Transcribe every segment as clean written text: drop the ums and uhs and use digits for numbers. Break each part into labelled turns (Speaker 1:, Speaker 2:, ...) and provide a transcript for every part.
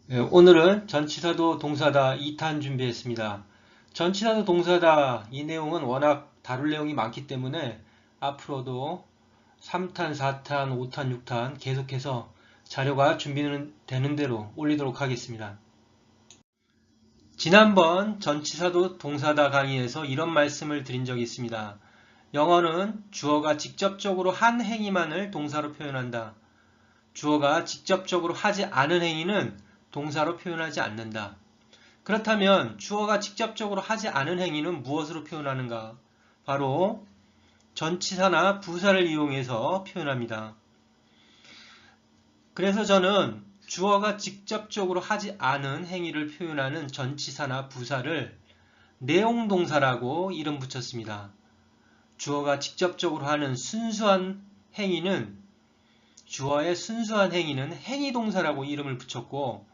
Speaker 1: 오늘은 전치사도 동사다 2탄 준비했습니다. 전치사도 동사다 이 내용은 워낙 다룰 내용이 많기 때문에 앞으로도 3탄, 4탄, 5탄, 6탄 계속해서 자료가 준비되는 대로 올리도록 하겠습니다. 지난번 전치사도 동사다 강의에서 이런 말씀을 드린 적이 있습니다. 영어는 주어가 직접적으로 한 행위만을 동사로 표현한다. 주어가 직접적으로 하지 않은 행위는 동사로 표현하지 않는다. 그렇다면 주어가 직접적으로 하지 않은 행위는 무엇으로 표현하는가? 바로 전치사나 부사를 이용해서 표현합니다. 그래서 저는 주어가 직접적으로 하지 않은 행위를 표현하는 전치사나 부사를 내용동사라고 이름 붙였습니다. 주어가 직접적으로 하는 순수한 행위는 주어의 순수한 행위는 행위동사라고 이름을 붙였고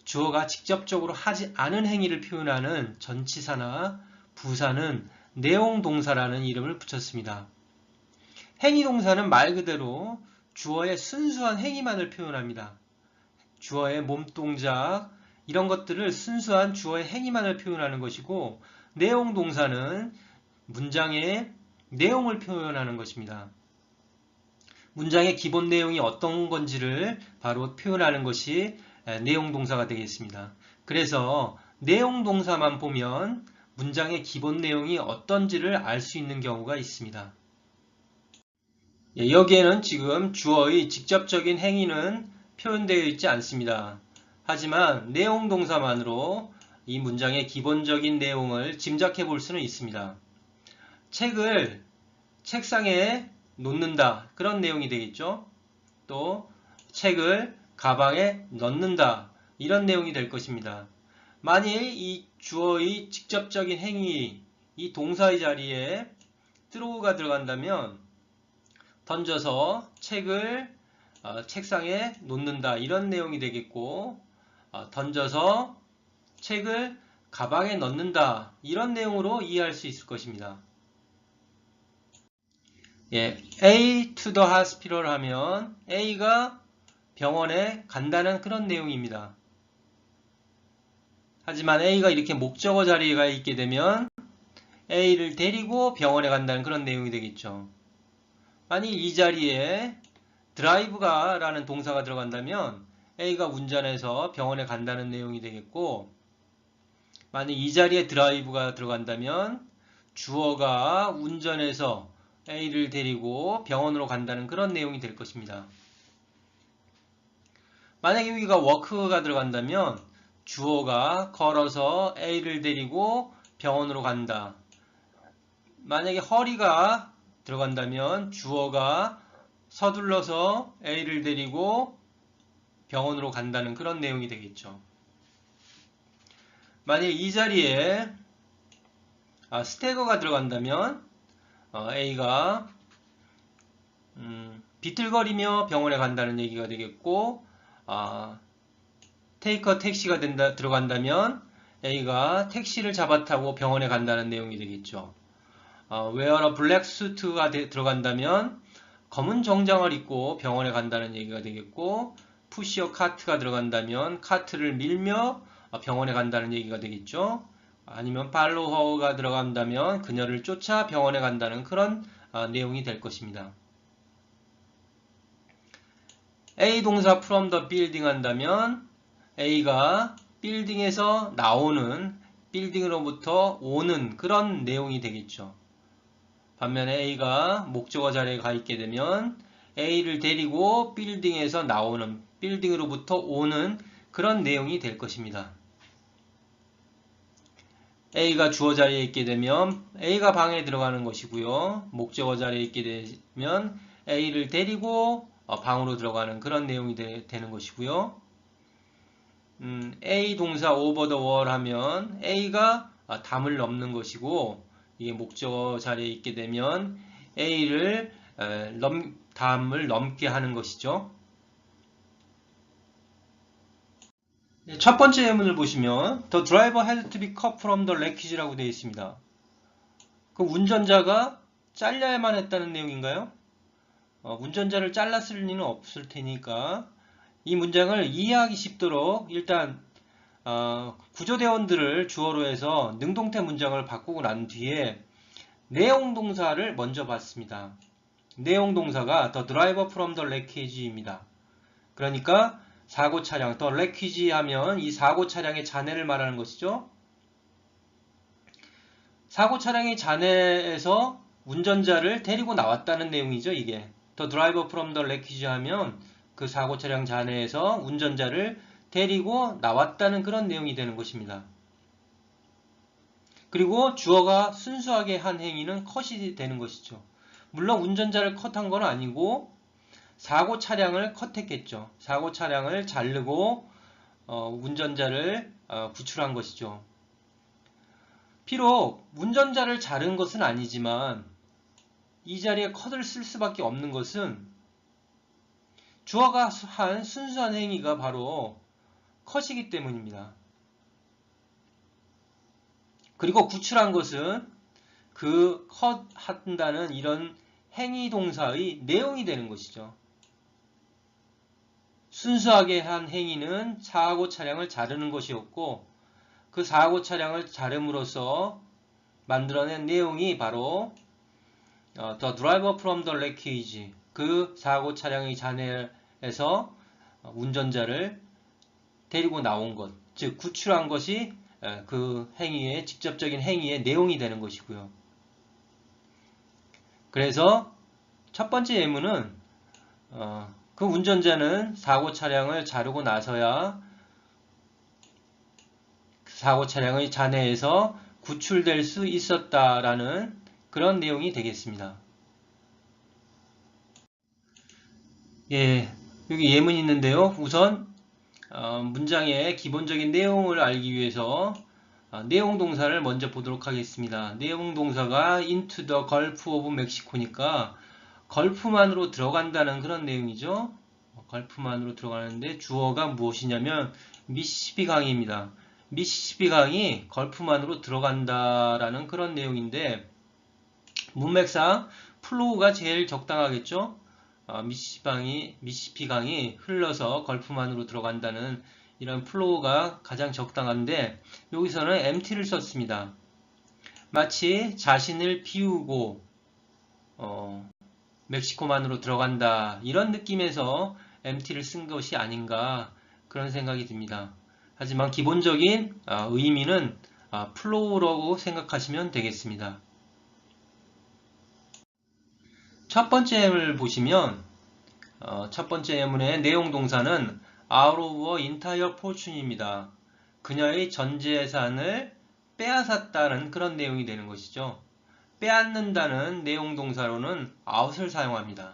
Speaker 1: 주어가 직접적으로 하지 않은 행위를 표현하는 전치사나 부사는 내용동사라는 이름을 붙였습니다. 행위동사는 말 그대로 주어의 순수한 행위만을 표현합니다. 주어의 몸동작 이런 것들을 순수한 주어의 행위만을 표현하는 것이고 내용동사는 문장의 내용을 표현하는 것입니다. 문장의 기본 내용이 어떤 건지를 바로 표현하는 것이 내용 동사가 되겠습니다. 그래서 내용 동사만 보면 문장의 기본 내용이 어떤지를 알 수 있는 경우가 있습니다. 여기에는 지금 주어의 직접적인 행위는 표현되어 있지 않습니다. 하지만 내용 동사만으로 이 문장의 기본적인 내용을 짐작해 볼 수는 있습니다. 책을 책상에 놓는다. 그런 내용이 되겠죠. 또 책을 가방에 넣는다. 이런 내용이 될 것입니다. 만일 이 주어의 직접적인 행위, 이 동사의 자리에 throw가 들어간다면 던져서 책을 책상에 놓는다. 이런 내용이 되겠고 던져서 책을 가방에 넣는다. 이런 내용으로 이해할 수 있을 것입니다. A to the hospital 하면 A가 병원에 간다는 그런 내용입니다. 하지만 A가 이렇게 목적어 자리에 있게 되면 A를 데리고 병원에 간다는 그런 내용이 되겠죠. 만약 이 자리에 drive가 라는 동사가 들어간다면 A가 운전해서 병원에 간다는 내용이 되겠고 만약 이 자리에 drive가 들어간다면 주어가 운전해서 A를 데리고 병원으로 간다는 그런 내용이 될 것입니다. 만약에 여기가 work가 들어간다면 주어가 걸어서 A를 데리고 병원으로 간다. 만약에 hurry가 들어간다면 주어가 서둘러서 A를 데리고 병원으로 간다는 그런 내용이 되겠죠. 만약에 이 자리에 stagger가 들어간다면 A가 비틀거리며 병원에 간다는 얘기가 되겠고 take a 택시가 들어간다면 A가 택시를 잡아 타고 병원에 간다는 내용이 되겠죠. wear a black suit가 들어간다면 검은 정장을 입고 병원에 간다는 얘기가 되겠고 push a cart가 들어간다면 카트를 밀며 병원에 간다는 얘기가 되겠죠. 아니면 follow her가 들어간다면 그녀를 쫓아 병원에 간다는 그런 내용이 될 것입니다. A 동사 from the building 한다면 A가 빌딩에서 나오는, 빌딩으로부터 오는 그런 내용이 되겠죠. 반면에 A가 목적어 자리에 가 있게 되면 A를 데리고 빌딩에서 나오는, 빌딩으로부터 오는 그런 내용이 될 것입니다. A가 주어 자리에 있게 되면 A가 방에 들어가는 것이고요. 목적어 자리에 있게 되면 A를 데리고 방으로 들어가는 그런 내용이 되는 것이고요. A 동사 over the wall 하면 A가 담을 넘는 것이고 이게 목적어 자리에 있게 되면 A를 담을 넘게 하는 것이죠. 첫 번째 예문을 보시면 The driver had to be cut from the wreckage라고 되어 있습니다. 그 운전자가 잘려야만 했다는 내용인가요? 운전자를 잘랐을 리는 없을 테니까 이 문장을 이해하기 쉽도록 일단 구조대원들을 주어로 해서 능동태 문장을 바꾸고 난 뒤에 내용동사를 먼저 봤습니다. 내용동사가 the driver from the wreckage입니다. 그러니까 사고 차량, the wreckage 하면 이 사고 차량의 잔해를 말하는 것이죠. 사고 차량의 잔해에서 운전자를 데리고 나왔다는 내용이죠. 이게 the driver from the wreckage 하면 그 사고 차량 잔해에서 운전자를 데리고 나왔다는 그런 내용이 되는 것입니다. 그리고 주어가 순수하게 한 행위는 컷이 되는 것이죠. 물론 운전자를 컷한 건 아니고 사고 차량을 컷했겠죠. 사고 차량을 자르고 운전자를 구출한 것이죠. 비록 운전자를 자른 것은 아니지만 이 자리에 컷을 쓸 수밖에 없는 것은 주어가 한 순수한 행위가 바로 컷이기 때문입니다. 그리고 구출한 것은 그 컷한다는 이런 행위 동사의 내용이 되는 것이죠. 순수하게 한 행위는 사고 차량을 자르는 것이었고 그 사고 차량을 자름으로써 만들어낸 내용이 바로 The driver from the wreckage, 그 사고 차량의 잔해에서 운전자를 데리고 나온 것, 즉 구출한 것이 그 행위의 직접적인 행위의 내용이 되는 것이고요. 그래서 첫 번째 예문은 그 운전자는 사고 차량을 자르고 나서야 사고 차량의 잔해에서 구출될 수 있었다라는 그런 내용이 되겠습니다. 예, 여기 예문이 있는데요. 우선 문장의 기본적인 내용을 알기 위해서 내용 동사를 먼저 보도록 하겠습니다. 내용 동사가 into the Gulf of Mexico니까 걸프만으로 들어간다는 그런 내용이죠. 걸프만으로 들어가는데 주어가 무엇이냐면 미시시피 강입니다. 미시시피 강이 걸프만으로 들어간다라는 그런 내용인데 문맥상 플로우가 제일 적당하겠죠. 미시시피 강이 흘러서 걸프만으로 들어간다는 이런 플로우가 가장 적당한데 여기서는 empty를 썼습니다. 마치 자신을 비우고 멕시코만으로 들어간다 이런 느낌에서 empty를 쓴 것이 아닌가 그런 생각이 듭니다. 하지만 기본적인 의미는 플로우라고 생각하시면 되겠습니다. 첫 번째 예문을 보시면 첫 번째 예문의 내용 동사는 out of entire fortune입니다. 그녀의 전 재산을 빼앗았다는 그런 내용이 되는 것이죠. 빼앗는다는 내용 동사로는 out을 사용합니다.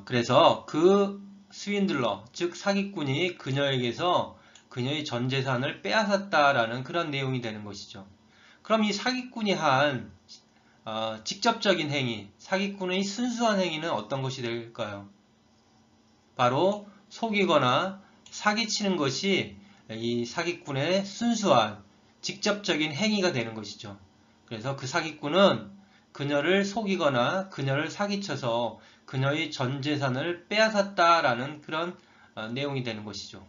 Speaker 1: 그래서 그 스윈들러, 즉 사기꾼이 그녀에게서 그녀의 전 재산을 빼앗았다라는 그런 내용이 되는 것이죠. 그럼 이 사기꾼이 한 직접적인 행위, 사기꾼의 순수한 행위는 어떤 것이 될까요? 바로 속이거나 사기치는 것이 이 사기꾼의 순수한 직접적인 행위가 되는 것이죠. 그래서 그 사기꾼은 그녀를 속이거나 그녀를 사기쳐서 그녀의 전 재산을 빼앗았다라는 그런 내용이 되는 것이죠.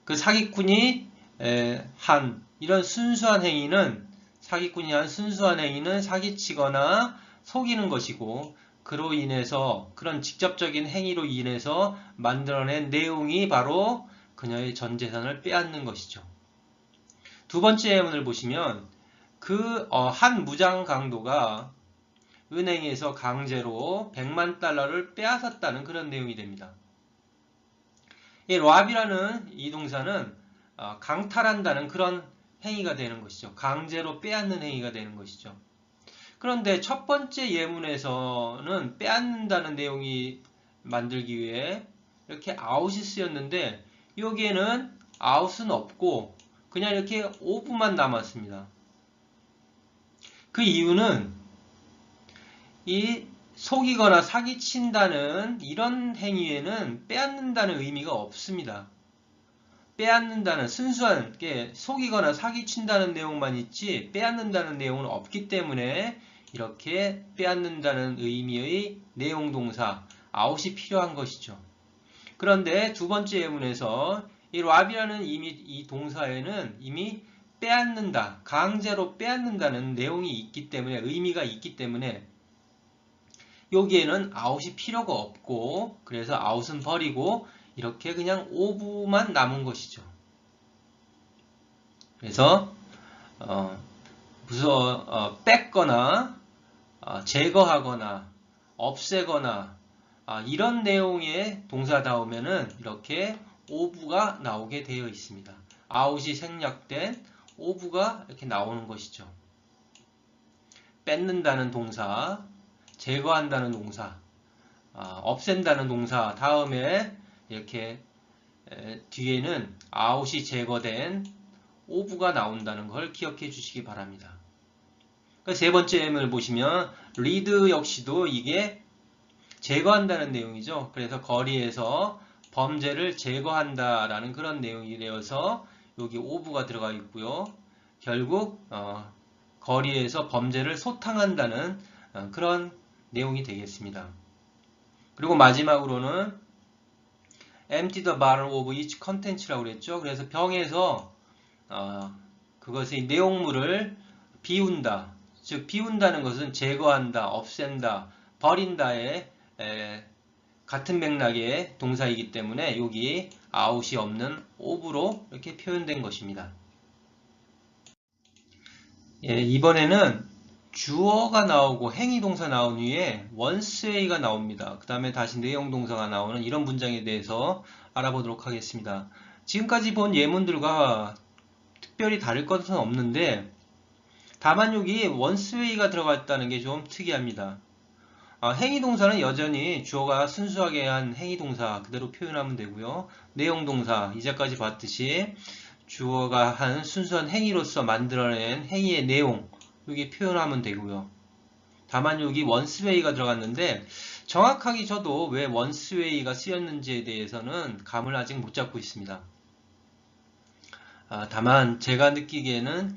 Speaker 1: 그 사기꾼이 한 이런 순수한 행위는 사기꾼이 한 순수한 행위는 사기치거나 속이는 것이고 그로 인해서 그런 직접적인 행위로 인해서 만들어낸 내용이 바로 그녀의 전 재산을 빼앗는 것이죠. 두 번째 예문을 보시면 그 한 무장 강도가 은행에서 강제로 100만 달러를 빼앗았다는 그런 내용이 됩니다. 이 robb이라는 이 동사는 강탈한다는 그런 행위가 되는 것이죠. 강제로 빼앗는 행위가 되는 것이죠. 그런데 첫 번째 예문에서는 빼앗는다는 내용이 만들기 위해 이렇게 out이 쓰였는데 여기에는 out은 없고 그냥 이렇게 of만 남았습니다. 그 이유는 이 속이거나 사기친다는 이런 행위에는 빼앗는다는 의미가 없습니다. 빼앗는다는 순수한 게 속이거나 사기친다는 내용만 있지 빼앗는다는 내용은 없기 때문에 이렇게 빼앗는다는 의미의 내용 동사 out이 필요한 것이죠. 그런데 두 번째 예문에서 이 rob이라는 이 동사에는 이미 빼앗는다, 강제로 빼앗는다는 내용이 있기 때문에, 의미가 있기 때문에 여기에는 out이 필요가 없고, 그래서 out은 버리고 이렇게 그냥 of만 남은 것이죠. 그래서 뺏거나 제거하거나 없애거나 이런 내용의 동사다우면은 이렇게 of가 나오게 되어 있습니다. out이 생략된 of가 이렇게 나오는 것이죠. 뺏는다는 동사, 제거한다는 동사, 없앤다는 동사 다음에 이렇게 뒤에는 out이 제거된 of가 나온다는 걸 기억해 주시기 바랍니다. 세 번째 예문을 보시면 read 역시도 이게 제거한다는 내용이죠. 그래서 거리에서 범죄를 제거한다라는 그런 내용이 되어서 여기 of가 들어가 있고요. 결국 거리에서 범죄를 소탕한다는 그런 내용이 되겠습니다. 그리고 마지막으로는 empty the bottle of each content라고 그랬죠. 그래서 병에서 그것의 내용물을 비운다. 즉 비운다는 것은 제거한다, 없앤다, 버린다의 같은 맥락의 동사이기 때문에 여기 out이 없는 of로 이렇게 표현된 것입니다. 이번에는 주어가 나오고 행위동사 나온 후에 once웨이가 나옵니다. 그 다음에 다시 내용동사가 나오는 이런 문장에 대해서 알아보도록 하겠습니다. 지금까지 본 예문들과 특별히 다를 것은 없는데 다만 여기 once웨이가 들어갔다는 게 좀 특이합니다. 행위동사는 여전히 주어가 순수하게 한 행위동사 그대로 표현하면 되고요. 내용동사 이제까지 봤듯이 주어가 한 순수한 행위로서 만들어낸 행위의 내용 여기 표현하면 되고요. 다만 여기 once웨이가 들어갔는데 정확하게 저도 왜 once웨이가 쓰였는지에 대해서는 감을 아직 못 잡고 있습니다. 다만 제가 느끼기에는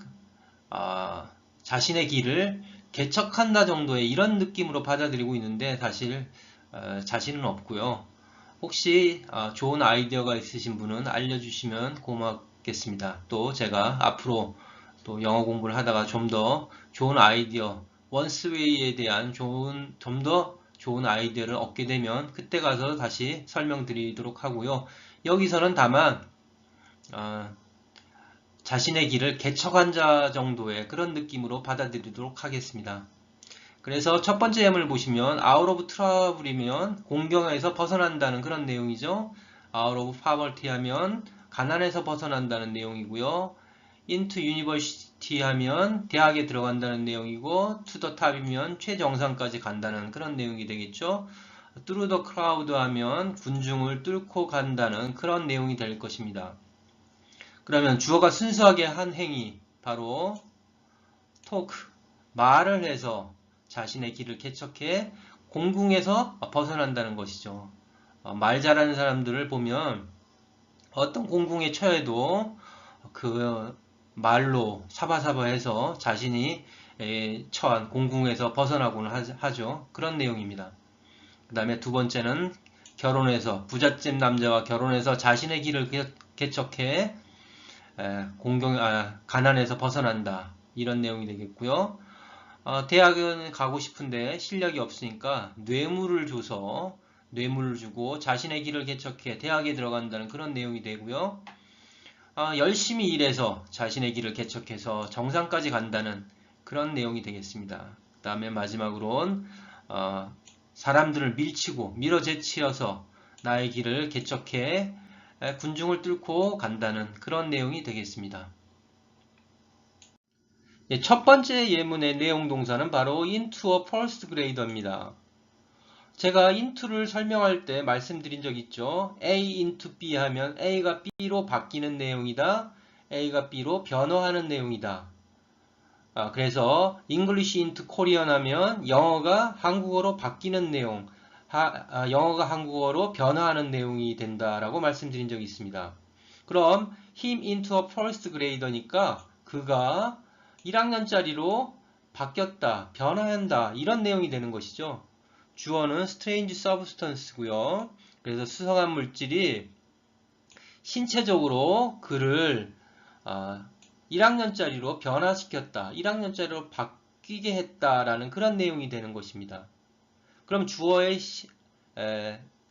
Speaker 1: 자신의 길을 개척한다 정도의 이런 느낌으로 받아들이고 있는데 사실 자신은 없고요. 혹시 좋은 아이디어가 있으신 분은 알려주시면 고맙겠습니다. 또 제가 앞으로 또 영어 공부를 하다가 좀 더 좋은 아이디어, once웨이에 대한 좀 더 좋은 아이디어를 얻게 되면 그때 가서 다시 설명드리도록 하고요. 여기서는 다만 자신의 길을 개척한 자 정도의 그런 느낌으로 받아들이도록 하겠습니다. 그래서 첫 번째 예문을 보시면 out of trouble이면 공경에서 벗어난다는 그런 내용이죠. out of poverty 하면 가난에서 벗어난다는 내용이고요. into university 하면 대학에 들어간다는 내용이고 to the top이면 최정상까지 간다는 그런 내용이 되겠죠. through the crowd 하면 군중을 뚫고 간다는 그런 내용이 될 것입니다. 그러면 주어가 순수하게 한 행위 바로 talk, 말을 해서 자신의 길을 개척해 공궁에서 벗어난다는 것이죠. 말 잘하는 사람들을 보면 어떤 공궁에 처해도 그 말로 사바사바해서 자신이 처한 공궁에서 벗어나고는 하죠. 그런 내용입니다. 그 다음에 두 번째는 결혼해서 부잣집 남자와 결혼해서 자신의 길을 개척해 가난에서 벗어난다. 이런 내용이 되겠고요. 대학은 가고 싶은데 실력이 없으니까 뇌물을 주고 자신의 길을 개척해 대학에 들어간다는 그런 내용이 되고요. 열심히 일해서 자신의 길을 개척해서 정상까지 간다는 그런 내용이 되겠습니다. 그 다음에 마지막으로는 사람들을 밀어제치어서 나의 길을 개척해 군중을 뚫고 간다는 그런 내용이 되겠습니다. 첫 번째 예문의 내용 동사는 바로 into a first grader입니다. 제가 into를 설명할 때 말씀드린 적 있죠. A into B 하면 A가 B로 바뀌는 내용이다. A가 B로 변화하는 내용이다. 그래서 English into Korean 하면 영어가 한국어로 바뀌는 내용, 영어가 한국어로 변화하는 내용이 된다라고 말씀드린 적이 있습니다. 그럼 him into a first grader니까 그가 1학년짜리로 바뀌었다, 변화한다 이런 내용이 되는 것이죠. 주어는 strange substance고요. 그래서 수상한 물질이 신체적으로 그를 1학년짜리로 변화시켰다, 1학년짜리로 바뀌게 했다라는 그런 내용이 되는 것입니다. 그럼 주어의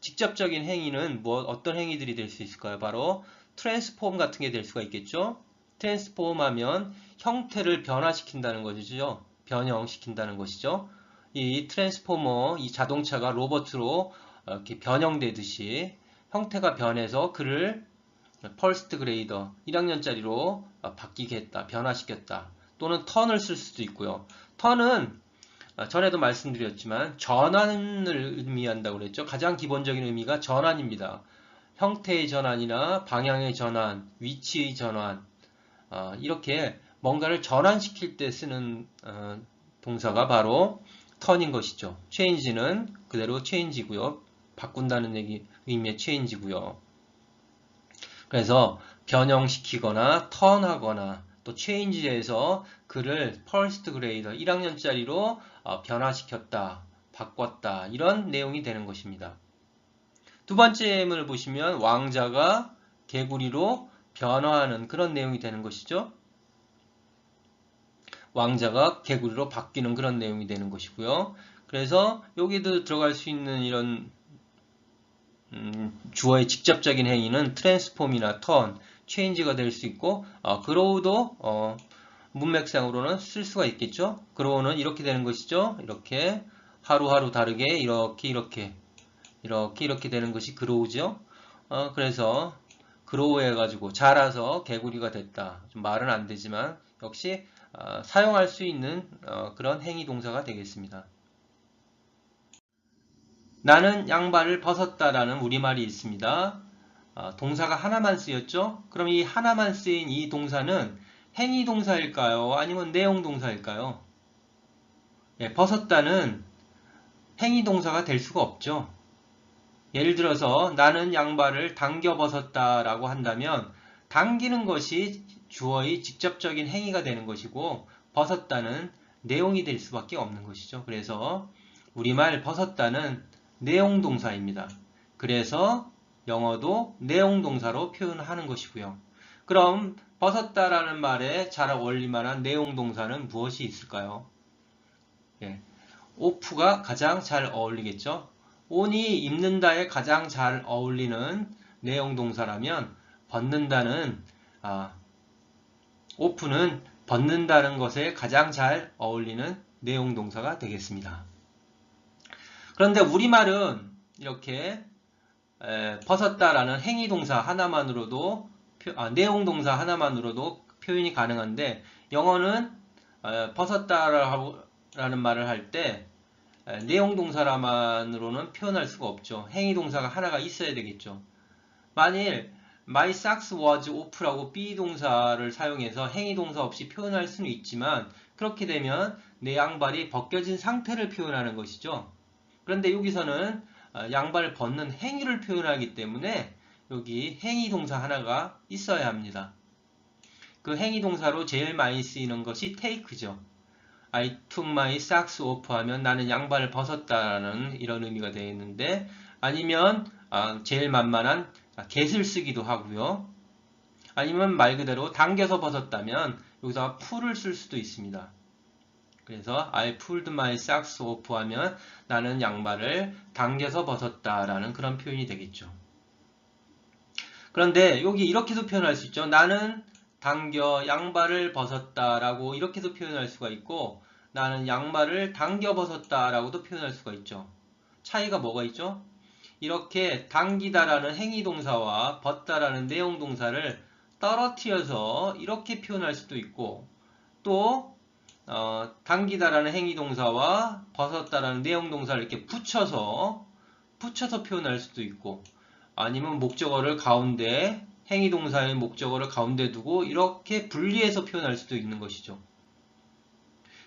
Speaker 1: 직접적인 행위는 어떤 행위들이 될 수 있을까요? 바로 트랜스폼 같은 게 될 수가 있겠죠. 트랜스폼 하면 형태를 변화시킨다는 것이죠. 변형시킨다는 것이죠. 이 트랜스포머, 이 자동차가 로봇으로 이렇게 변형되듯이 형태가 변해서 그를 퍼스트 그레이더 1학년짜리로 바뀌게 했다, 변화시켰다. 또는 턴을 쓸 수도 있고요. 턴은 전에도 말씀드렸지만 전환을 의미한다고 그랬죠. 가장 기본적인 의미가 전환입니다. 형태의 전환이나 방향의 전환, 위치의 전환, 이렇게 뭔가를 전환시킬 때 쓰는 동사가 바로 턴인 것이죠. change는 그대로 change고요. 바꾼다는 의미의 change고요. 그래서 변형시키거나 턴하거나 또 change에서 그를 first grader 1학년짜리로 변화시켰다, 바꿨다, 이런 내용이 되는 것입니다. 두 번째 예문을 보시면 왕자가 개구리로 변화하는 그런 내용이 되는 것이죠. 왕자가 개구리로 바뀌는 그런 내용이 되는 것이고요. 그래서 여기도 들어갈 수 있는 이런 주어의 직접적인 행위는 트랜스폼이나 턴, 체인지가 될 수 있고 그로우도 문맥상으로는 쓸 수가 있겠죠. 그로우는 이렇게 되는 것이죠. 이렇게 하루하루 다르게 이렇게 되는 것이 그로우죠. 그래서 그로우 해가지고 자라서 개구리가 됐다. 좀 말은 안 되지만 역시 사용할 수 있는 그런 행위 동사가 되겠습니다. 나는 양말을 벗었다라는 우리말이 있습니다. 동사가 하나만 쓰였죠? 그럼 이 하나만 쓰인 이 동사는 행위 동사일까요? 아니면 내용 동사일까요? 예, 벗었다는 행위 동사가 될 수가 없죠. 예를 들어서 나는 양말을 당겨 벗었다라고 한다면 당기는 것이 주어의 직접적인 행위가 되는 것이고 벗었다는 내용이 될 수밖에 없는 것이죠. 그래서 우리말 벗었다는 내용 동사입니다. 그래서 영어도 내용 동사로 표현하는 것이고요. 그럼 벗었다라는 말에 잘 어울릴 만한 내용 동사는 무엇이 있을까요? 예, 오프가 가장 잘 어울리겠죠. 온이 입는다에 가장 잘 어울리는 내용 동사라면 벗는다는 오프는 벗는다는 것에 가장 잘 어울리는 내용 동사가 되겠습니다. 그런데 우리말은 이렇게 벗었다라는 행위 동사 하나만으로도 내용 동사 하나만으로도 표현이 가능한데 영어는 벗었다라는 말을 할 때 내용 동사만으로는 표현할 수가 없죠. 행위 동사가 하나가 있어야 되겠죠. 만일 My socks was off라고 be 동사를 사용해서 행위 동사 없이 표현할 수는 있지만 그렇게 되면 내 양발이 벗겨진 상태를 표현하는 것이죠. 그런데 여기서는 양발을 벗는 행위를 표현하기 때문에 여기 행위 동사 하나가 있어야 합니다. 그 행위 동사로 제일 많이 쓰이는 것이 take죠. I took my socks off 하면 나는 양발을 벗었다라는 이런 의미가 되겠는데 아니면 제일 만만한 get을 쓰기도 하고요. 아니면 말 그대로 당겨서 벗었다면 여기서 pull을 쓸 수도 있습니다. 그래서 I pulled my socks off 하면 나는 양말을 당겨서 벗었다라는 그런 표현이 되겠죠. 그런데 여기 이렇게도 표현할 수 있죠. 나는 당겨 양발을 벗었다라고 이렇게도 표현할 수가 있고 나는 양말을 당겨 벗었다라고도 표현할 수가 있죠. 차이가 뭐가 있죠? 이렇게 당기다라는 행위 동사와 벗다라는 내용 동사를 떨어뜨려서 이렇게 표현할 수도 있고 또 당기다라는 행위 동사와 벗었다라는 내용 동사를 이렇게 붙여서 표현할 수도 있고 아니면 목적어를 가운데 행위 동사의 목적어를 가운데 두고 이렇게 분리해서 표현할 수도 있는 것이죠.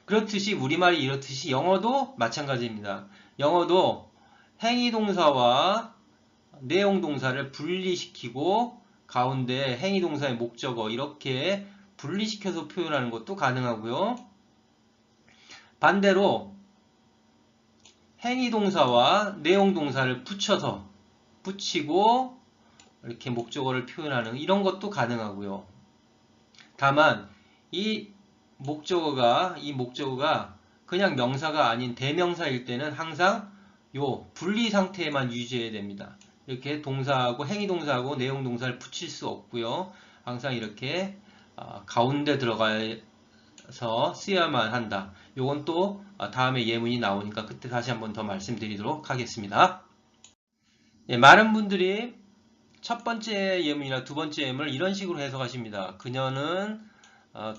Speaker 1: 그렇듯이 우리말이 이렇듯이 영어도 마찬가지입니다. 영어도 행위 동사와 내용 동사를 분리시키고 가운데 행위 동사의 목적어 이렇게 분리시켜서 표현하는 것도 가능하고요. 반대로 행위동사와 내용동사를 붙이고 이렇게 목적어를 표현하는 이런 것도 가능하고요. 다만 이 목적어가 그냥 명사가 아닌 대명사일 때는 항상 요 분리 상태에만 유지해야 됩니다. 이렇게 동사하고 행위동사하고 내용동사를 붙일 수 없고요. 항상 이렇게 가운데 들어가서 쓰여야만 한다. 요건 또 다음에 예문이 나오니까 그때 다시 한번 더 말씀드리도록 하겠습니다. 예, 많은 분들이 첫 번째 예문이나 두 번째 예문을 이런 식으로 해석하십니다. 그녀는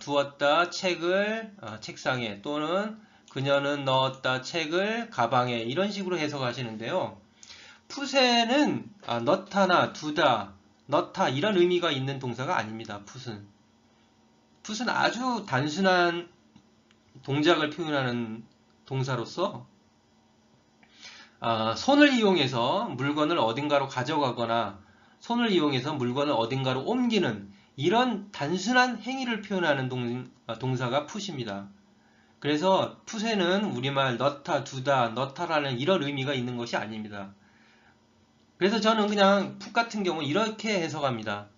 Speaker 1: 두었다 책을 책상에, 또는 그녀는 넣었다 책을 가방에, 이런 식으로 해석하시는데요. 풋에는 넣다나 두다, 넣다 이런 의미가 있는 동사가 아닙니다. 풋은 아주 단순한 동작을 표현하는 동사로서 손을 이용해서 물건을 어딘가로 가져가거나 손을 이용해서 물건을 어딘가로 옮기는 이런 단순한 행위를 표현하는 동사가 풋입니다. 그래서 풋에는 우리말 넣다, 두다, 넣다라는 이런 의미가 있는 것이 아닙니다. 그래서 저는 그냥 풋 같은 경우 이렇게 해석합니다.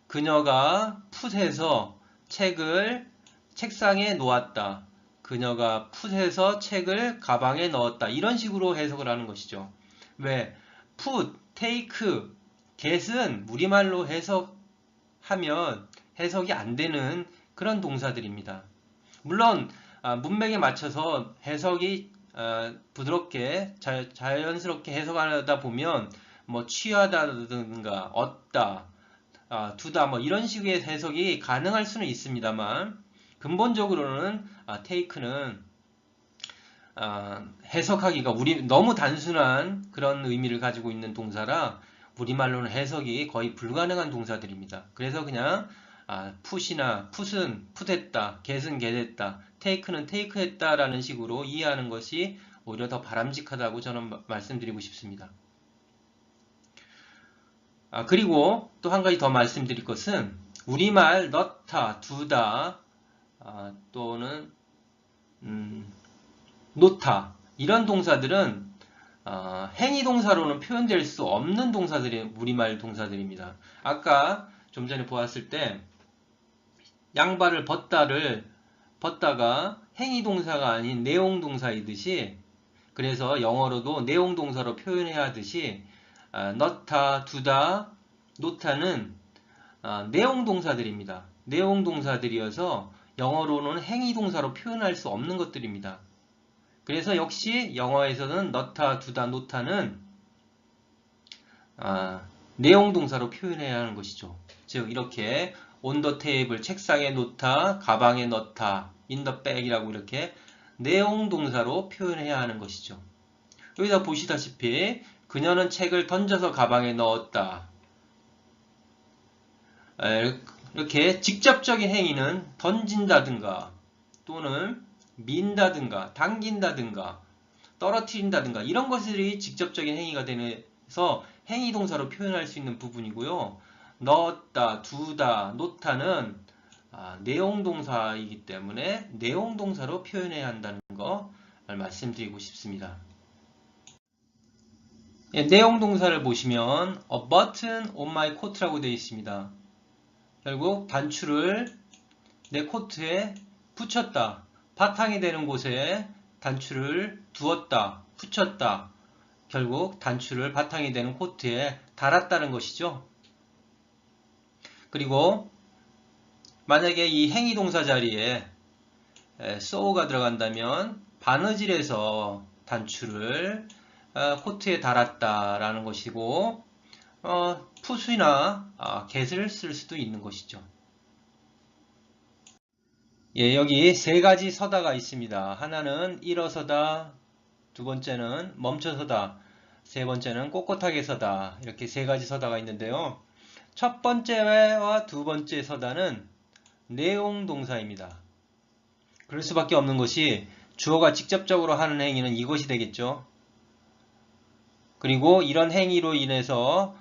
Speaker 1: 그녀가 풋에서 책을 책상에 놓았다. 그녀가 풋에서 책을 가방에 넣었다. 이런 식으로 해석을 하는 것이죠. 왜? put, take, get은 우리말로 해석하면 해석이 안 되는 그런 동사들입니다. 물론 문맥에 맞춰서 해석이 부드럽게 자연스럽게 해석하다 보면 뭐 취하다든가 얻다, 두다 뭐 이런 식의 해석이 가능할 수는 있습니다만 근본적으로는 take는 해석하기가 너무 단순한 그런 의미를 가지고 있는 동사라 우리말로는 해석이 거의 불가능한 동사들입니다. 그래서 그냥 풋은 풋했다, get은 get했다, take는 take했다 라는 식으로 이해하는 것이 오히려 더 바람직하다고 저는 말씀드리고 싶습니다. 그리고 또 한 가지 더 말씀드릴 것은 우리말 넣다, 두다 또는 놓다 이런 동사들은 행위동사로는 표현될 수 없는 우리말 동사들입니다. 아까 좀 전에 보았을 때 양발을 벗다가 행위동사가 아닌 내용동사이듯이, 그래서 영어로도 내용동사로 표현해야 하듯이 넣다, 두다, 놓다는 내용동사들입니다. 내용동사들이어서 영어로는 행위동사로 표현할 수 없는 것들입니다. 그래서 역시 영어에서는 넣다, 두다, 놓다는 내용동사로 표현해야 하는 것이죠. 즉 이렇게 on the table, 책상에 놓다, 가방에 넣다, in the bag이라고 이렇게 내용동사로 표현해야 하는 것이죠. 여기다 보시다시피 그녀는 책을 던져서 가방에 넣었다. 이렇게 직접적인 행위는 던진다든가 또는 민다든가 당긴다든가 떨어뜨린다든가 이런 것들이 직접적인 행위가 되면서 행위동사로 표현할 수 있는 부분이고요. 넣었다, 두다, 놓다는 내용동사이기 때문에 내용동사로 표현해야 한다는 거 말씀드리고 싶습니다. 예, 내용동사를 보시면 a button on my coat라고 되어 있습니다. 결국 단추를 내 코트에 붙였다. 바탕이 되는 곳에 단추를 두었다, 붙였다. 결국 단추를 바탕이 되는 코트에 달았다는 것이죠. 그리고 만약에 이 행위동사 자리에 so가 들어간다면 바느질해서 단추를 코트에 달았다라는 것이고 풋이나 get을 쓸 수도 있는 것이죠. 예, 여기 세 가지 서다가 있습니다. 하나는 일어서다, 두 번째는 멈춰서다, 세 번째는 꼿꼿하게 서다. 이렇게 세 가지 서다가 있는데요. 첫 번째와 두 번째 서다는 내용동사입니다. 그럴 수밖에 없는 것이 주어가 직접적으로 하는 행위는 이것이 되겠죠. 그리고 이런 행위로 인해서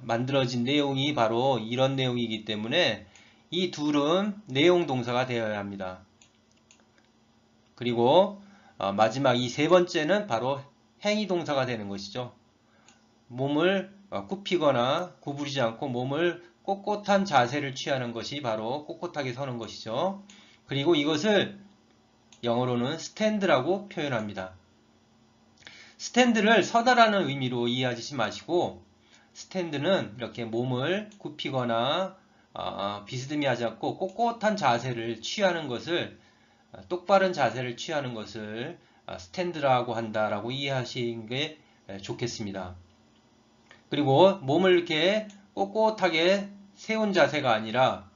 Speaker 1: 만들어진 내용이 바로 이런 내용이기 때문에 이 둘은 내용 동사가 되어야 합니다. 그리고 마지막 이 세 번째는 바로 행위 동사가 되는 것이죠. 몸을 굽히거나 구부리지 않고 몸을 꼿꼿한 자세를 취하는 것이 바로 꼿꼿하게 서는 것이죠. 그리고 이것을 영어로는 스탠드라고 표현합니다. 스탠드를 서다라는 의미로 이해하지 마시고 스탠드는 이렇게 몸을 굽히거나 비스듬히 하지 않고 꼿꼿한 자세를 취하는 것을 똑바른 자세를 취하는 것을 스탠드라고 한다라고 이해하시는 게 좋겠습니다. 그리고 몸을 이렇게 꼿꼿하게 세운 자세가 아니라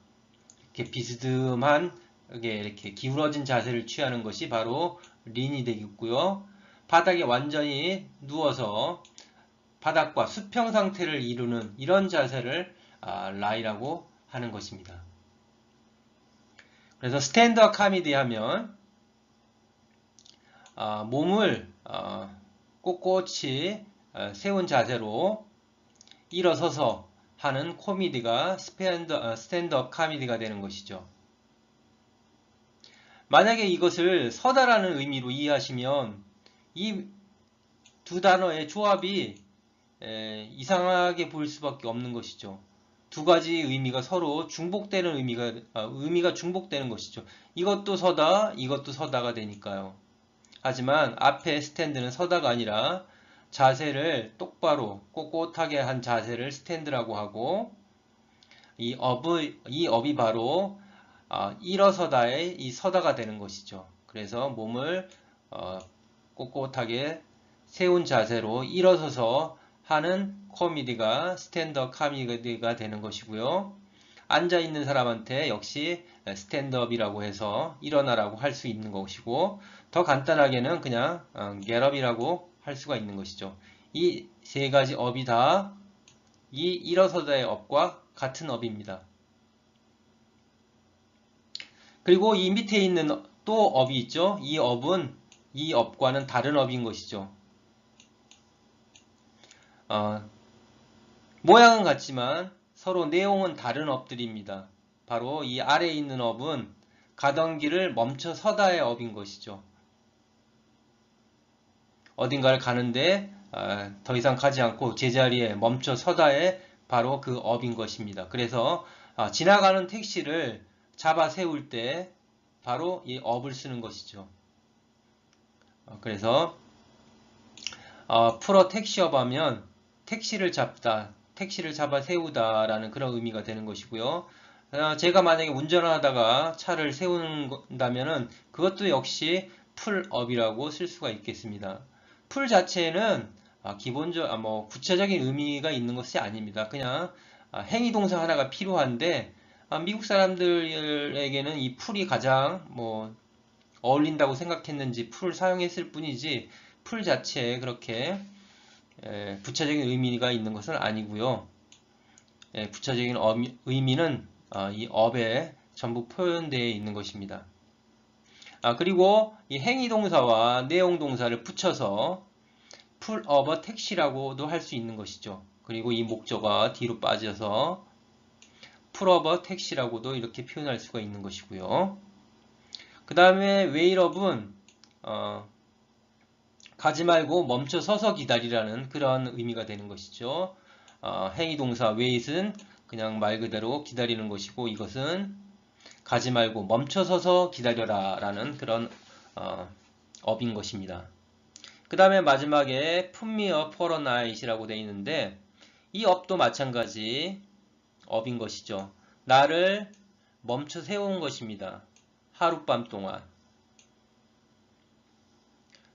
Speaker 1: 이렇게 비스듬한 이렇게 기울어진 자세를 취하는 것이 바로 린이 되겠고요. 바닥에 완전히 누워서 바닥과 수평 상태를 이루는 이런 자세를 라이라고 하는 것입니다. 그래서 스탠드업 카미디 하면 몸을 꼿꼿이 세운 자세로 일어서서 하는 코미디가 스탠드업 카미디가 되는 것이죠. 만약에 이것을 서다라는 의미로 이해하시면 이 두 단어의 조합이 이상하게 보일 수밖에 없는 것이죠. 두 가지 의미가 서로 중복되는 의미가 중복되는 것이죠. 이것도 서다, 이것도 서다가 되니까요. 하지만 앞에 스탠드는 서다가 아니라 자세를 똑바로 꼿꼿하게 한 자세를 스탠드라고 하고 이 업이 바로 일어서다의 이 서다가 되는 것이죠. 그래서 몸을 꼿꼿하게 세운 자세로 일어서서 하는 코미디가 스탠드업 코미디가 되는 것이고요. 앉아있는 사람한테 역시 스탠드업이라고 해서 일어나라고 할 수 있는 것이고 더 간단하게는 그냥 겟업이라고 할 수가 있는 것이죠. 이 세 가지 업이 다 이 일어서다의 업과 같은 업입니다. 그리고 이 밑에 있는 또 업이 있죠. 이 업은 이 업과는 다른 업인 것이죠. 모양은 같지만 서로 내용은 다른 업들입니다. 바로 이 아래에 있는 업은 가던 길을 멈춰 서다의 업인 것이죠. 어딘가를 가는데 더 이상 가지 않고 제자리에 멈춰 서다의 바로 그 업인 것입니다. 그래서 지나가는 택시를 잡아 세울 때 바로 이 업을 쓰는 것이죠. 그래서 풀어 택시업 하면 택시를 잡다, 택시를 잡아 세우다 라는 그런 의미가 되는 것이고요. 제가 만약에 운전을 하다가 차를 세운다면 그것도 역시 풀업이라고 쓸 수가 있겠습니다. 풀 자체는 구체적인 의미가 있는 것이 아닙니다. 그냥 행위 동사 하나가 필요한데 미국 사람들에게는 이 풀이 가장 어울린다고 생각했는지 풀을 사용했을 뿐이지 풀 자체에 그렇게 부차적인 의미가 있는 것은 아니고요. 부차적인 의미는 이 업에 전부 표현되어 있는 것입니다. 그리고 이 행위 동사와 내용 동사를 붙여서 pull of a taxi라고도 할 수 있는 것이죠. 그리고 이 목적어가 뒤로 빠져서 pull of a taxi라고도 이렇게 표현할 수가 있는 것이고요. 그 다음에 wait up은 가지 말고 멈춰 서서 기다리라는 그런 의미가 되는 것이죠. 행위 동사 wait은 그냥 말 그대로 기다리는 것이고 이것은 가지 말고 멈춰 서서 기다려라 라는 그런 업인 것입니다. 그 다음에 마지막에 put me up for a night 이라고 되어 있는데 이 업도 마찬가지 업인 것이죠. 나를 멈춰 세운 것입니다. 하룻밤 동안.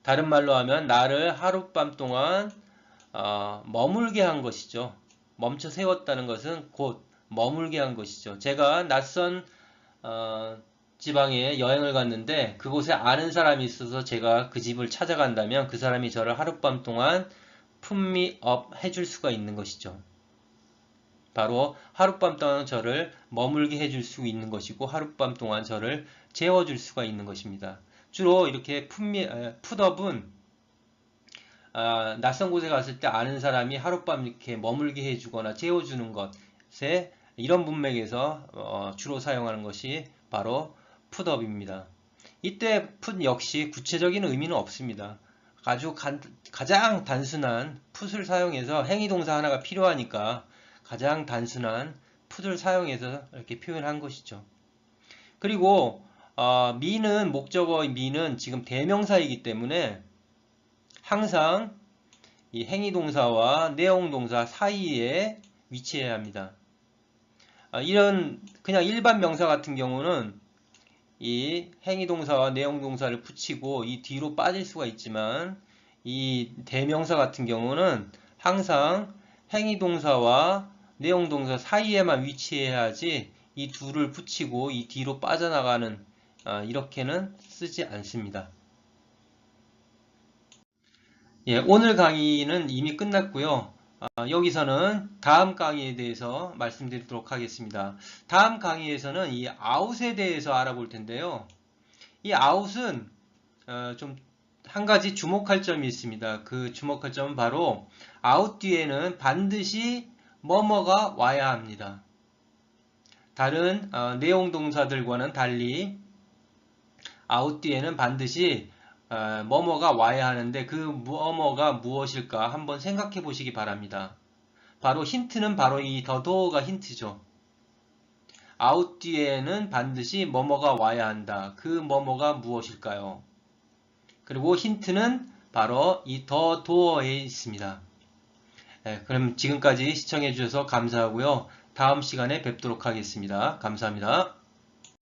Speaker 1: 다른 말로 하면 나를 하룻밤 동안 머물게 한 것이죠. 멈춰 세웠다는 것은 곧 머물게 한 것이죠. 제가 낯선 지방에 여행을 갔는데 그곳에 아는 사람이 있어서 제가 그 집을 찾아간다면 그 사람이 저를 하룻밤 동안 put me up 해줄 수가 있는 것이죠. 바로 하룻밤 동안 저를 머물게 해줄 수 있는 것이고 하룻밤 동안 저를 재워줄 수가 있는 것입니다. 주로 이렇게 put up은 낯선 곳에 갔을 때 아는 사람이 하룻밤 이렇게 머물게 해주거나 재워주는 것에 이런 문맥에서 주로 사용하는 것이 바로 put up입니다. 이때 put 역시 구체적인 의미는 없습니다. 아주 가장 단순한 put을 사용해서 행위동사 하나가 필요하니까 가장 단순한 put을 사용해서 이렇게 표현한 것이죠. 그리고 me는 목적어 me는 지금 대명사이기 때문에 항상 이 행위동사와 내용동사 사이에 위치해야 합니다. 이런 그냥 일반 명사 같은 경우는 이 행위동사와 내용동사를 붙이고 이 뒤로 빠질 수가 있지만 이 대명사 같은 경우는 항상 행위동사와 내용동사 사이에만 위치해야지 이 둘을 붙이고 이 뒤로 빠져나가는 이렇게는 쓰지 않습니다. 예, 오늘 강의는 이미 끝났고요. 여기서는 다음 강의에 대해서 말씀드리도록 하겠습니다. 다음 강의에서는 이 out에 대해서 알아볼 텐데요. 이 out은 좀 한 가지 주목할 점이 있습니다. 그 주목할 점은 바로 out 뒤에는 반드시 뭐뭐가 와야 합니다. 다른 내용 동사들과는 달리 out 뒤에는 반드시 뭐뭐가 와야 하는데 그 뭐뭐가 무엇일까 한번 생각해 보시기 바랍니다. 바로 힌트는 바로 이 the door가 힌트죠. out 뒤에는 반드시 뭐뭐가 와야 한다. 그 뭐뭐가 무엇일까요? 그리고 힌트는 바로 이 the door에 있습니다. 네, 그럼 지금까지 시청해 주셔서 감사하고요. 다음 시간에 뵙도록 하겠습니다. 감사합니다.